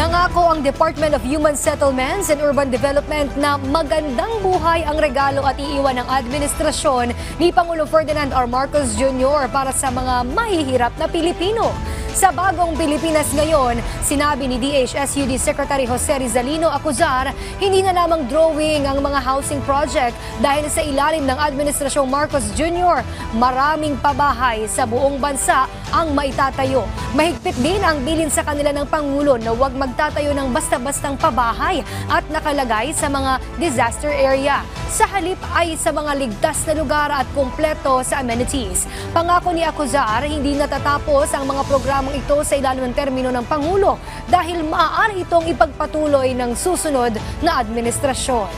Nangako ang Department of Human Settlements and Urban Development na magandang buhay ang regalo at iiwan ng administrasyon ni Pangulong Ferdinand R. Marcos Jr. para sa mga mahihirap na Pilipino. Sa bagong Pilipinas ngayon, sinabi ni DHSUD Secretary Jose Rizalino Acuzar, hindi na lamang drawing ang mga housing project dahil sa ilalim ng Administrasyong Marcos Jr., maraming pabahay sa buong bansa ang maitatayo. Mahigpit din ang bilin sa kanila ng Pangulo na huwag magtatayo ng basta-bastang pabahay at nakalagay sa mga disaster area. Sa halip ay sa mga ligtas na lugar at kumpleto sa amenities. Pangako ni Acuzar, hindi natatapos ang mga programang ito sa ilalim ng termino ng Pangulo dahil maaari itong ipagpatuloy ng susunod na administrasyon.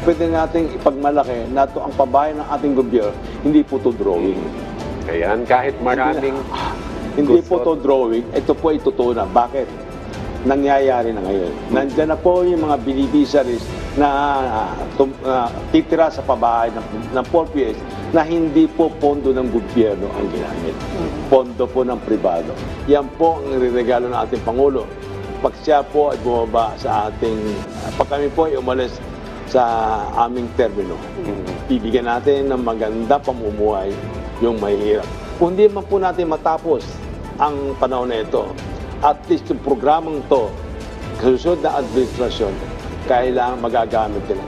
Pwede nating ipagmalaki na ito ang pabahay ng ating gobyerno, hindi po ito drawing. Ayan, kahit maraming... Hindi po ito drawing, ito po ay totoo na. Bakit? Nangyayari na ngayon. Nandiyan na po yung mga beneficiaries na titira sa pabahay ng 4PS na hindi po pondo ng gobyerno ang ginamit. Pondo po ng pribado. Yan po ang regalo ng ating Pangulo. Pag siya po ay bumaba sa ating, pag kami po ay umalis sa aming termino, bibigyan natin ng maganda pamumuhay yung mahihirap. Kung hindi man po natin matapos ang panahon na ito, at least yung programang to, kasunod na administrasyon, kailangan magagamit nila.